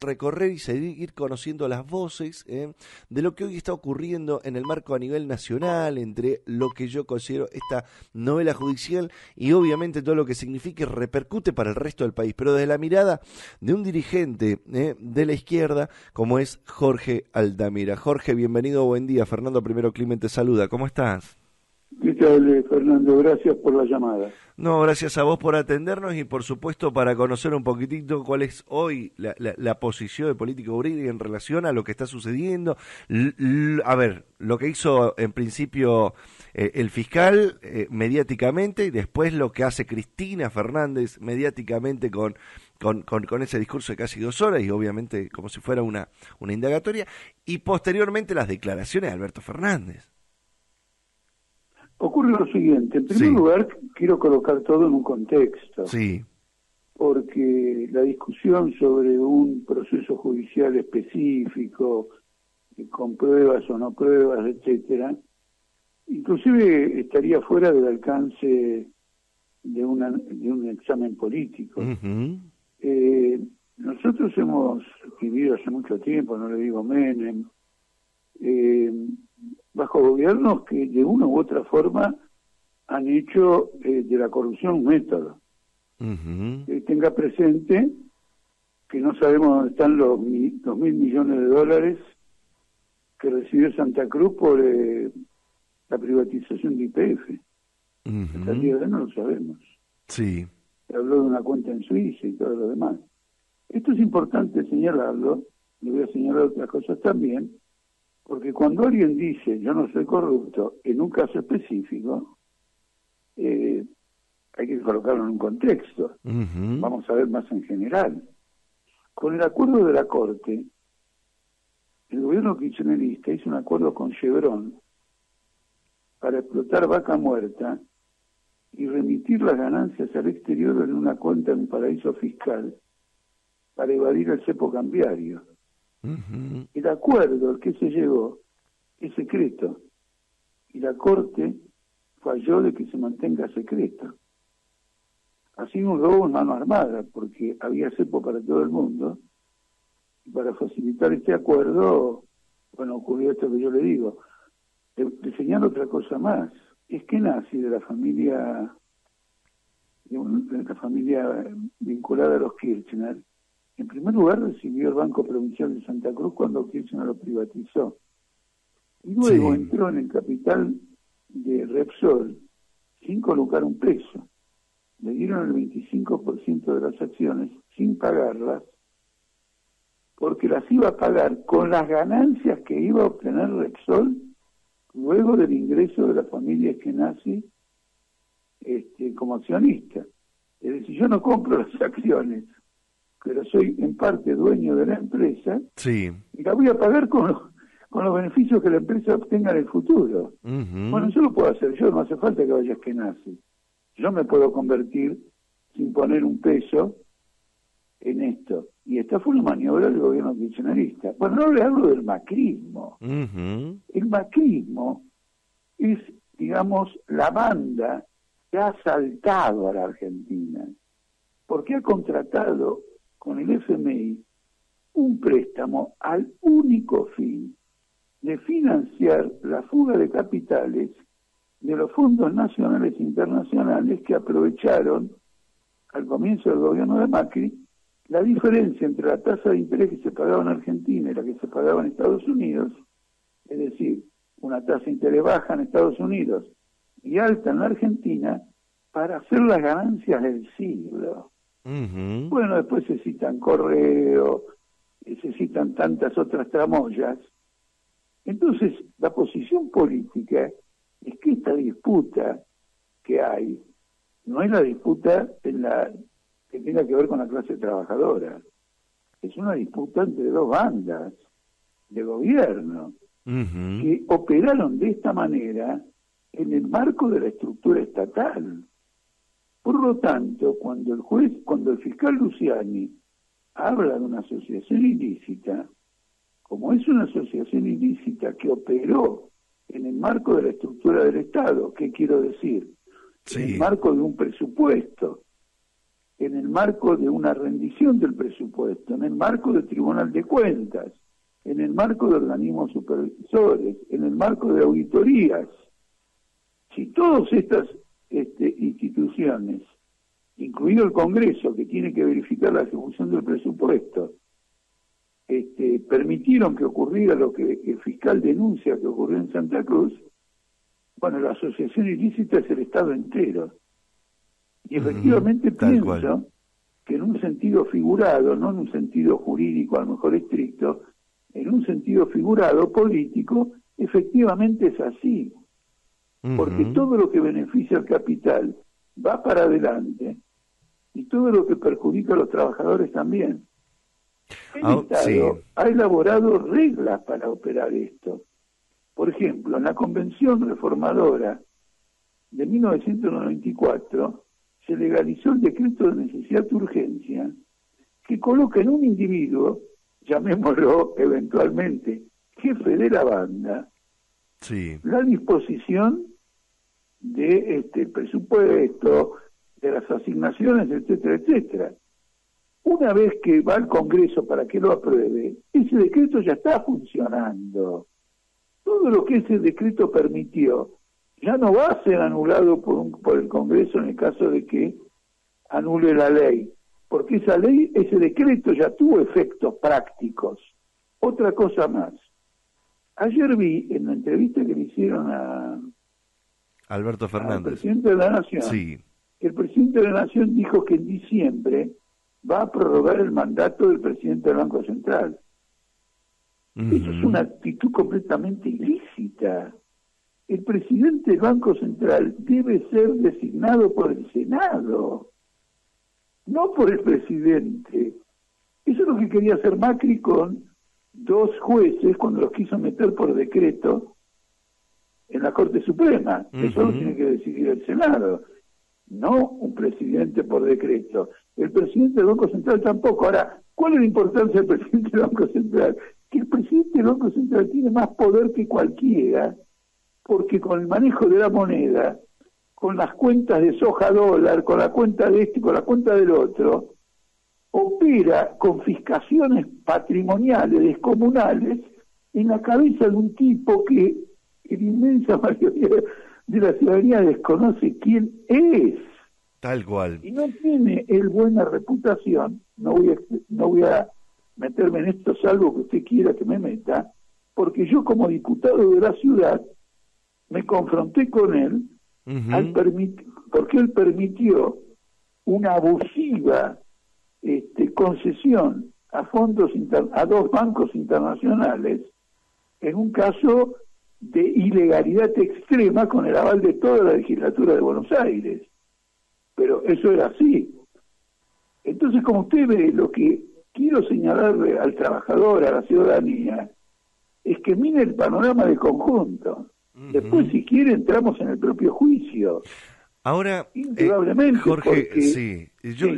recorrer y seguir conociendo las voces de lo que hoy está ocurriendo en el marco a nivel nacional, entre lo que yo considero esta novela judicial y obviamente todo lo que significa y repercute para el resto del país, pero desde la mirada de un dirigente de la izquierda como es Jorge Altamira. Jorge, bienvenido, buen día. Fernando Primero Climent te saluda, ¿cómo estás? ¿Qué tal, Fernando? Gracias por la llamada. No, gracias a vos por atendernos y por supuesto para conocer un poquitito cuál es hoy la posición de política jurídica en relación a lo que está sucediendo. A ver, lo que hizo en principio el fiscal mediáticamente y después lo que hace Cristina Fernández mediáticamente con ese discurso de casi 2 horas y obviamente como si fuera una indagatoria y posteriormente las declaraciones de Alberto Fernández. Ocurre lo siguiente. En primer lugar, quiero colocar todo en un contexto. Sí. Porque la discusión sobre un proceso judicial específico, con pruebas o no pruebas, etcétera, inclusive estaría fuera del alcance de un examen político. Uh-huh. Nosotros hemos vivido hace mucho tiempo, no le digo Menem, bajo gobiernos que de una u otra forma han hecho de la corrupción un método. Uh-huh. Tenga presente que no sabemos dónde están los 2.000 millones de dólares que recibió Santa Cruz por la privatización de YPF. Uh-huh. Hasta el día de hoy no lo sabemos. Sí. Se habló de una cuenta en Suiza y todo lo demás. Esto es importante señalarlo, le voy a señalar otras cosas también, porque cuando alguien dice yo no soy corrupto en un caso específico, hay que colocarlo en un contexto. Uh-huh. Vamos a ver más en general. Con el acuerdo de la Corte, el gobierno kirchnerista hizo un acuerdo con Chevron para explotar Vaca Muerta y remitir las ganancias al exterior en una cuenta en un paraíso fiscal para evadir el cepo cambiario. Uh-huh. El acuerdo al que se llegó es secreto y la Corte falló de que se mantenga secreto. Así un robo en mano armada, porque había cepo para todo el mundo, y para facilitar este acuerdo, bueno, ocurrió esto que yo le digo. Le señalo otra cosa más, es que nazi de la familia vinculada a los Kirchner, en primer lugar recibió el Banco Provincial de Santa Cruz cuando Kirchner lo privatizó. Y luego entró en el capital de Repsol sin colocar un peso. Le dieron el 25% de las acciones sin pagarlas, porque las iba a pagar con las ganancias que iba a obtener Repsol luego del ingreso de la familia Eskenazi como accionista. Es decir, yo no compro las acciones, pero soy en parte dueño de la empresa y la voy a pagar con los beneficios que la empresa obtenga en el futuro. Uh-huh. Bueno, eso lo puedo hacer yo, no hace falta que vaya Eskenazi. Yo me puedo convertir sin poner un peso en esto. Y esta fue una maniobra del gobierno kirchnerista. Bueno, no le hablo del macrismo. Uh-huh. El macrismo es, digamos, la banda que ha asaltado a la Argentina, porque ha contratado con el FMI un préstamo al único fin de financiar la fuga de capitales de los fondos nacionales e internacionales que aprovecharon al comienzo del gobierno de Macri la diferencia entre la tasa de interés que se pagaba en Argentina y la que se pagaba en Estados Unidos, es decir, una tasa de interés baja en Estados Unidos y alta en la Argentina, para hacer las ganancias del siglo. Uh-huh. Bueno, después se citan Correo, se citan tantas otras tramoyas. Entonces, la posición política es que esta disputa que hay, no es la disputa que tenga que ver con la clase trabajadora, es una disputa entre dos bandas de gobierno Uh-huh. que operaron de esta manera en el marco de la estructura estatal. Por lo tanto, cuando el fiscal Luciani habla de una asociación ilícita, como es una asociación ilícita que operó en el marco de la estructura del Estado, ¿qué quiero decir? Sí. En el marco de un presupuesto en el marco de una rendición del presupuesto, en el marco del Tribunal de Cuentas, en el marco de organismos supervisores, en el marco de auditorías. Si todas estas instituciones, incluido el Congreso, que tiene que verificar la ejecución del presupuesto, permitieron que ocurriera lo que el fiscal denuncia que ocurrió en Santa Cruz, bueno, la asociación ilícita es el Estado entero. Y efectivamente pienso que en un sentido figurado, no en un sentido jurídico a lo mejor estricto, en un sentido figurado, político, efectivamente es así. Porque todo lo que beneficia al capital va para adelante y todo lo que perjudica a los trabajadores también. El Estado ha elaborado reglas para operar esto. Por ejemplo, en la Convención Reformadora de 1994 se legalizó el decreto de necesidad de urgencia que coloca en un individuo, llamémoslo eventualmente jefe de la banda, la disposición de presupuesto, de las asignaciones, etcétera, etcétera. Una vez que va al Congreso para que lo apruebe, ese decreto ya está funcionando. Todo lo que ese decreto permitió ya no va a ser anulado por el Congreso en el caso de que anule la ley, porque esa ley, ese decreto ya tuvo efectos prácticos. Otra cosa más. Ayer vi en la entrevista que le hicieron a Alberto Fernández, al presidente de la Nación, que el presidente de la Nación dijo que en diciembre va a prorrogar el mandato del presidente del Banco Central. Eso es una actitud completamente ilícita. El presidente del Banco Central debe ser designado por el Senado, no por el presidente. Eso es lo que quería hacer Macri con 2 jueces cuando los quiso meter por decreto en la Corte Suprema. Eso lo tiene que decidir el Senado, no un presidente por decreto. El presidente del Banco Central tampoco. Ahora, ¿cuál es la importancia del presidente del Banco Central? Que el presidente del Banco Central tiene más poder que cualquiera, porque con el manejo de la moneda, con las cuentas de soja dólar, con la cuenta de este, con la cuenta del otro, opera confiscaciones patrimoniales descomunales en la cabeza de un tipo que la inmensa mayoría de la ciudadanía desconoce quién es. Tal cual. Y no tiene él buena reputación. No voy a meterme en esto, salvo que usted quiera que me meta, porque yo como diputado de la ciudad me confronté con él porque él permitió una abusiva concesión a a 2 bancos internacionales en un caso de ilegalidad extrema con el aval de toda la legislatura de Buenos Aires. Pero eso era así. Entonces, como usted ve, lo que quiero señalarle al trabajador, a la ciudadanía, es que mire el panorama de conjunto. Después, si quiere, entramos en el propio juicio. Ahora, indudablemente, Jorge, porque,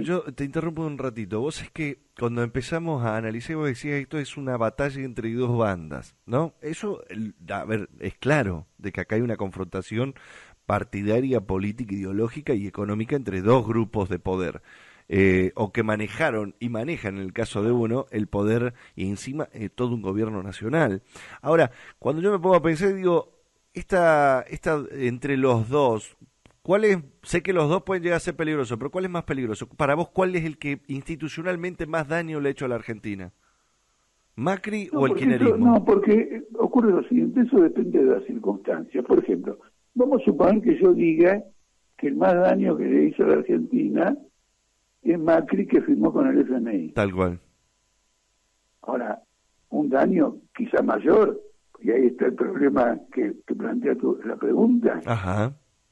yo te interrumpo un ratito. Vos es que cuando empezamos a analizar, vos decías, esto es una batalla entre 2 bandas, ¿no? Eso, a ver, es claro de que acá hay una confrontación partidaria, política, ideológica y económica entre 2 grupos de poder. O que manejaron y manejan, en el caso de uno, el poder y encima todo un gobierno nacional. Ahora, cuando yo me pongo a pensar, digo, esta entre los 2, sé que los 2 pueden llegar a ser peligrosos, pero ¿cuál es más peligroso? Para vos, ¿cuál es el que institucionalmente más daño le ha hecho a la Argentina? ¿Macri o el kirchnerismo? No, porque ocurre lo siguiente, eso depende de las circunstancias. Por ejemplo, vamos a suponer que yo diga que el más daño que le hizo a la Argentina es Macri, que firmó con el FMI. Tal cual. Ahora, un daño quizá mayor, y ahí está el problema que plantea la pregunta,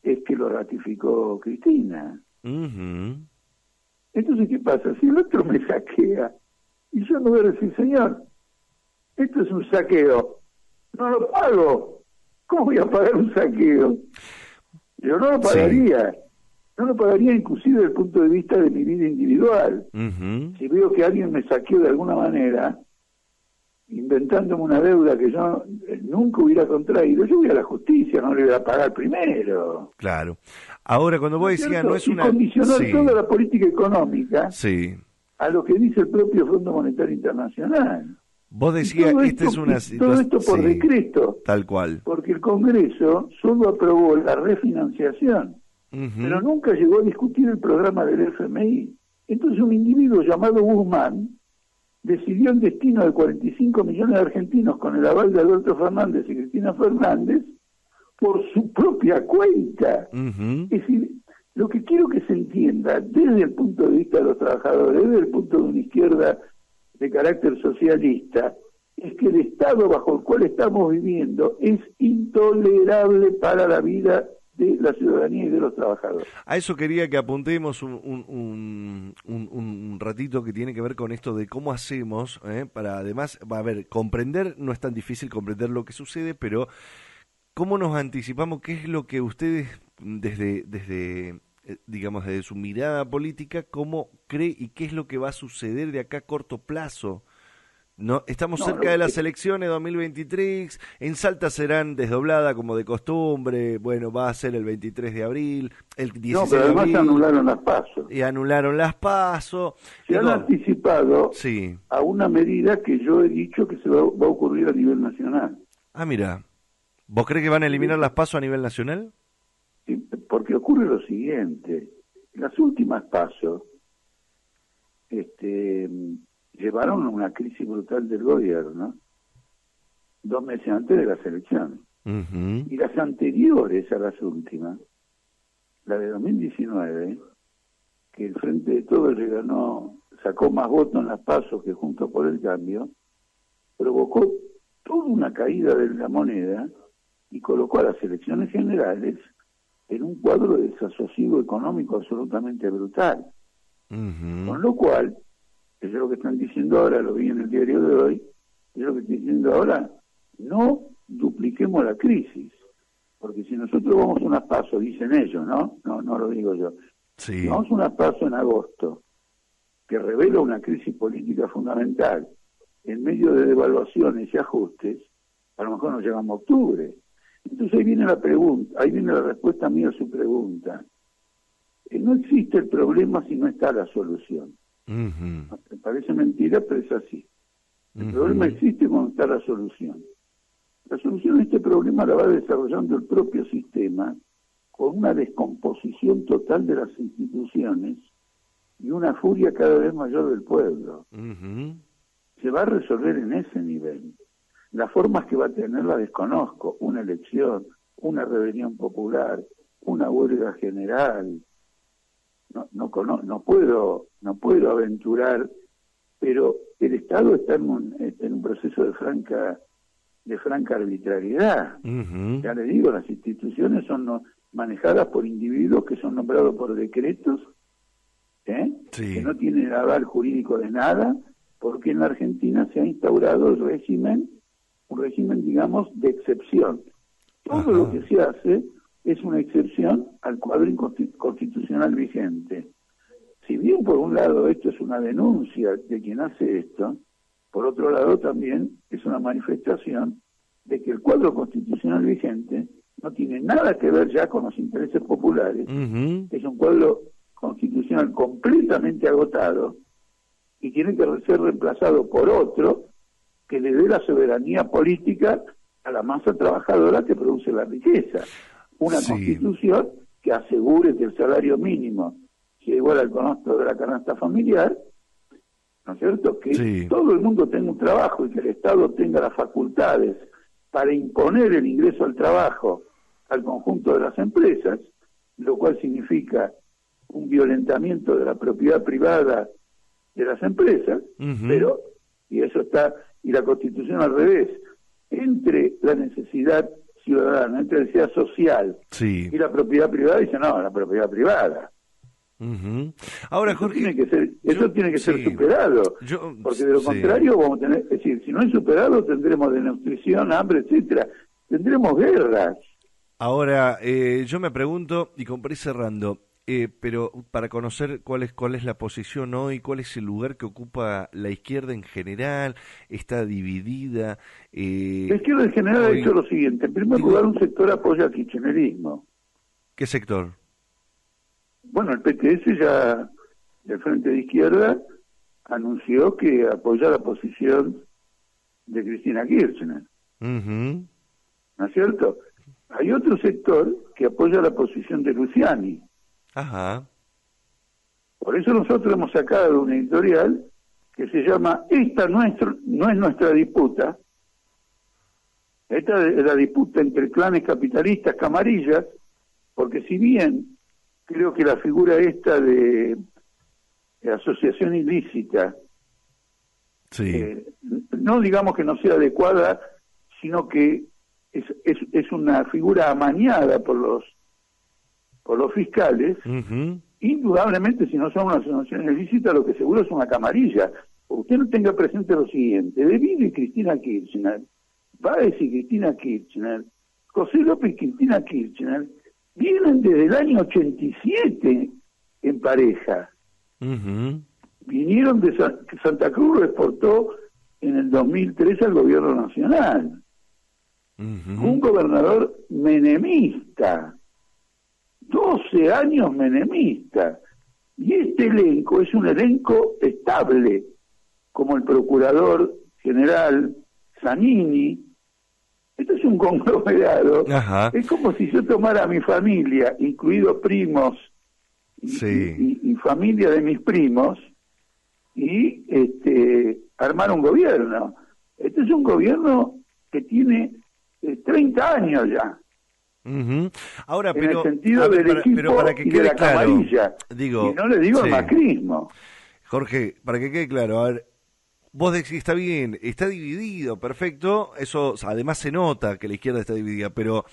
es que lo ratificó Cristina. Entonces, ¿qué pasa? Si el otro me saquea, y yo no voy a decir, señor, esto es un saqueo, no lo pago. ¿Cómo voy a pagar un saqueo? Yo no lo pagaría. Sí. No lo pagaría inclusive desde el punto de vista de mi vida individual. Si veo que alguien me saqueó de alguna manera, inventándome una deuda que yo nunca hubiera contraído, yo voy a la justicia, no le voy a pagar primero. Claro. Ahora, cuando vos decías, no es y una... condicionar Sí, toda la política económica sí. a lo que dice el propio Fondo Monetario Internacional. Vos decías, esta es una situación... Todo esto por decreto. Tal cual. Porque el Congreso solo aprobó la refinanciación, pero nunca llegó a discutir el programa del FMI. Entonces un individuo llamado Guzmán decidió el destino de 45 millones de argentinos con el aval de Alberto Fernández y Cristina Fernández por su propia cuenta. Es decir, lo que quiero que se entienda desde el punto de vista de los trabajadores, desde el punto de una izquierda de carácter socialista, es que el estado bajo el cual estamos viviendo es intolerable para la vida de la ciudadanía y de los trabajadores. A eso quería que apuntemos un ratito que tiene que ver con esto de cómo hacemos, para además, a ver, comprender, no es tan difícil comprender lo que sucede, pero cómo nos anticipamos, qué es lo que ustedes desde digamos, desde su mirada política, cómo cree y qué es lo que va a suceder de acá a corto plazo. No, estamos cerca de las elecciones 2023, en Salta serán desdobladas como de costumbre, bueno, va a ser el 23 de abril, el 16 no, pero de además abril. Anularon las PASO. Y anularon las PASO. Se han anticipado sí. a una medida que yo he dicho que se va a ocurrir a nivel nacional. Ah, mira, ¿vos crees que van a eliminar las PASO a nivel nacional? Sí, porque ocurre lo siguiente, las últimas PASO, llevaron a una crisis brutal del gobierno 2 meses antes de las elecciones. Y las anteriores a las últimas, la de 2019, que el Frente de Todos le ganó, sacó más votos en las PASO que Juntos por el Cambio, provocó toda una caída de la moneda y colocó a las elecciones generales en un cuadro de desasosiego económico absolutamente brutal. Con lo cual, eso es lo que están diciendo ahora, lo vi en el diario de hoy, es lo que están diciendo ahora, no dupliquemos la crisis, porque si nosotros vamos a unas PASO, dicen ellos, ¿no? No lo digo yo. Sí. Si vamos a unas PASO en agosto, que revela una crisis política fundamental, en medio de devaluaciones y ajustes, a lo mejor nos llegamos a octubre. Entonces ahí viene la pregunta, ahí viene la respuesta mía a su pregunta. No existe el problema si no está la solución. Me parece mentira, pero es así. El problema existe cuando está la solución. La solución a este problema la va desarrollando el propio sistema con una descomposición total de las instituciones y una furia cada vez mayor del pueblo. Se va a resolver en ese nivel. Las formas que va a tener las desconozco. Una elección, una rebelión popular, una huelga general. No puedo aventurar, pero el Estado está en un proceso de franca arbitrariedad. Ya le digo, las instituciones son manejadas por individuos que son nombrados por decretos, que no tienen el aval jurídico de nada, porque en la Argentina se ha instaurado un régimen, digamos, de excepción. Todo lo que se hace es una excepción al cuadro constitucional vigente. Si bien por un lado esto es una denuncia de quien hace esto, por otro lado también es una manifestación de que el cuadro constitucional vigente no tiene nada que ver ya con los intereses populares, es un cuadro constitucional completamente agotado y tiene que ser reemplazado por otro que le dé la soberanía política a la masa trabajadora que produce la riqueza. Una constitución que asegure que el salario mínimo sea igual al costo de la canasta familiar, ¿no es cierto? Que todo el mundo tenga un trabajo y que el Estado tenga las facultades para imponer el ingreso al trabajo al conjunto de las empresas, lo cual significa un violentamiento de la propiedad privada de las empresas, pero, y eso está, y la Constitución al revés, entre la necesidad ciudadana, entre la necesidad social y la propiedad privada, dice no, la propiedad privada. Ahora, Jorge, eso tiene que ser superado, porque de lo contrario vamos a tener, es decir, si no es superado tendremos desnutrición, hambre, etcétera, tendremos guerras. Ahora, yo me pregunto, y para ir cerrando, pero para conocer cuál es la posición hoy, cuál es el lugar que ocupa la izquierda en general, está dividida. La izquierda en general ha hecho lo siguiente. En primer lugar, un sector apoya al kirchnerismo. ¿Qué sector? Bueno, el PTS ya, del Frente de Izquierda, anunció que apoya la posición de Cristina Kirchner. Uh-huh. ¿No es cierto? Hay otro sector que apoya la posición de Luciani. Ajá. Por eso nosotros hemos sacado una editorial que se llama Esta no es nuestra disputa. Esta es la disputa entre clanes capitalistas, camarillas, porque si bien creo que la figura esta de asociación ilícita, sí. No digamos que no sea adecuada, sino que es una figura amañada por los fiscales. Uh-huh. Indudablemente, si no son una asociación ilícita, lo que seguro es una camarilla. Usted no tenga presente lo siguiente: De Vito y Cristina Kirchner, Báez y Cristina Kirchner, José López y Cristina Kirchner, vienen desde el año 87 en pareja. Uh-huh. Vinieron de Santa Cruz, lo exportó en el 2003 al gobierno nacional. Uh-huh. Un gobernador menemista, 12 años menemista. Y este elenco es un elenco estable, como el procurador general Zanini. Esto es un conglomerado. Ajá. Es como si yo tomara a mi familia, incluidos primos y familia de mis primos, y armar un gobierno. Este es un gobierno que tiene 30 años ya. Uh-huh. Ahora, en el sentido del equipo para que y quede de la claro, camarilla. digo, y no le digo sí. el macrismo. Jorge, para que quede claro, a ver, vos decís, está bien, está dividido, perfecto, eso además se nota que la izquierda está dividida, pero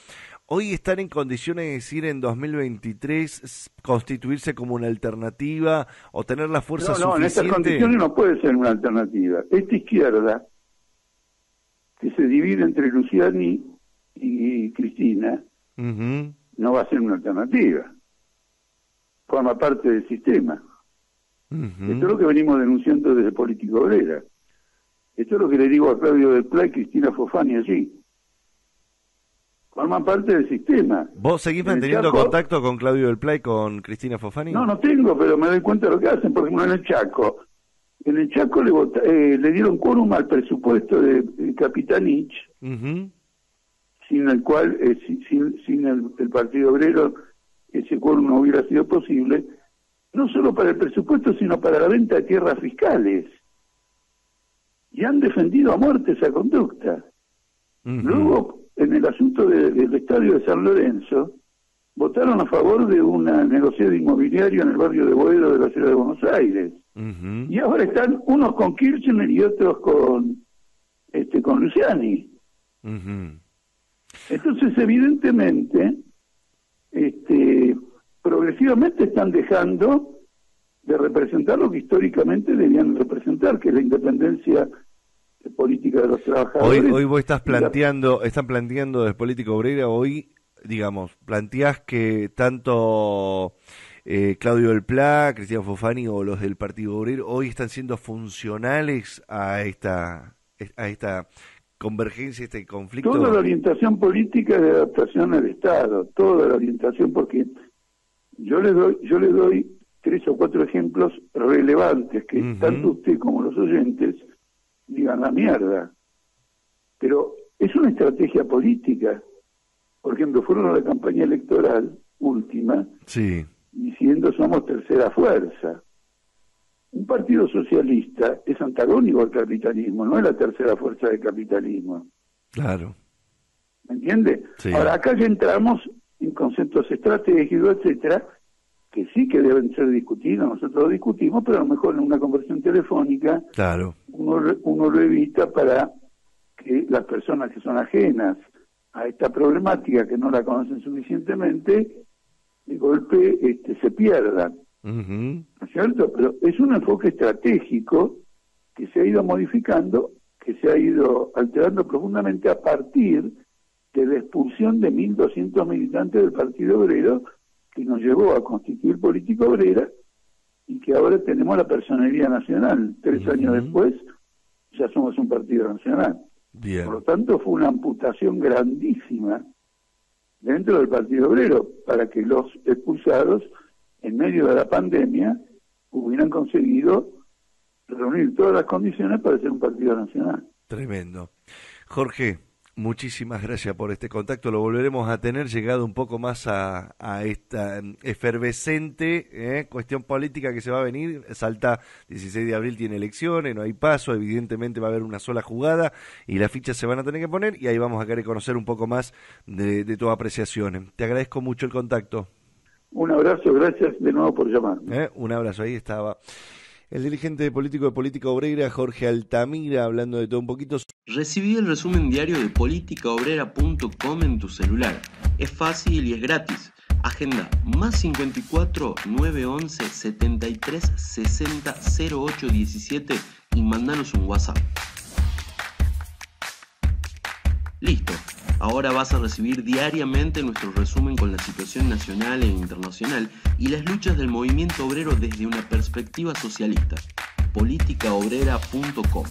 hoy están en condiciones de decir en 2023 constituirse como una alternativa o tener la fuerza suficiente. En estas condiciones no puede ser una alternativa. Esta izquierda, que se divide entre Luciani y Cristina, uh-huh. no va a ser una alternativa. Forma parte del sistema. Uh-huh. Esto es lo que venimos denunciando desde Política Obrera. Esto es lo que le digo a Claudio del Pla y Cristina Fofani allí. Forman parte del sistema. ¿Vos seguís manteniendo contacto con Claudio del Pla y con Cristina Fofani? No tengo, pero me doy cuenta de lo que hacen. Por ejemplo, en el Chaco le dieron quórum al presupuesto de Capitanich, uh-huh. sin el cual, sin el Partido Obrero, ese quórum no hubiera sido posible, no solo para el presupuesto, sino para la venta de tierras fiscales. Y han defendido a muerte esa conducta. Uh-huh. Luego, en el asunto del estadio de San Lorenzo, votaron a favor de una negociado inmobiliario en el barrio de Boedo de la ciudad de Buenos Aires. Uh-huh. Y ahora están unos con Kirchner y otros con Luciani. Uh-huh. Entonces, evidentemente, progresivamente están dejando de representar lo que históricamente debían representar, que es la independencia política de los trabajadores. Hoy vos están planteando desde Política Obrera, hoy, digamos, planteás que tanto Claudio del Pla, Cristina Fofani o los del Partido Obrero hoy están siendo funcionales a esta convergencia, este conflicto. Toda la orientación política es de adaptación al Estado, toda la orientación, porque yo les doy 3 o 4 ejemplos relevantes que uh-huh. tanto usted como los oyentes digan la mierda. Pero es una estrategia política. Por ejemplo, fueron a la campaña electoral última, sí, diciendo somos tercera fuerza. Un partido socialista es antagónico al capitalismo, no es la tercera fuerza del capitalismo. Claro. ¿Me entiende? Sí. Ahora, acá ya entramos en conceptos estratégicos, etcétera, que sí que deben ser discutidos. Nosotros lo discutimos, pero a lo mejor en una conversación telefónica claro. uno lo evita para que las personas que son ajenas a esta problemática, que no la conocen suficientemente, de golpe se pierdan. Uh-huh. ¿No es cierto? Pero es un enfoque estratégico que se ha ido modificando, que se ha ido alterando profundamente a partir de la expulsión de 1.200 militantes del Partido Obrero que nos llevó a constituir Política Obrera y que ahora tenemos la personería nacional. 3 años después ya somos un partido nacional. Bien. Por lo tanto, fue una amputación grandísima dentro del Partido Obrero para que los expulsados, en medio de la pandemia, hubieran conseguido reunir todas las condiciones para ser un partido nacional. Tremendo. Jorge, muchísimas gracias por este contacto. Lo volveremos a tener llegado un poco más a esta efervescente cuestión política que se va a venir. Salta, 16 de abril tiene elecciones, no hay paso, evidentemente va a haber una sola jugada y las fichas se van a tener que poner y ahí vamos a querer conocer un poco más de tus apreciaciones. Te agradezco mucho el contacto. Un abrazo, gracias de nuevo por llamarme. Un abrazo, ahí estaba el dirigente político de Política Obrera, Jorge Altamira, hablando de todo un poquito. Recibí el resumen diario de politicaobrera.com en tu celular. Es fácil y es gratis. Agenda +54 911 73 60 08 17 y mandanos un WhatsApp. Listo. Ahora vas a recibir diariamente nuestro resumen con la situación nacional e internacional y las luchas del movimiento obrero desde una perspectiva socialista. politicaobrera.com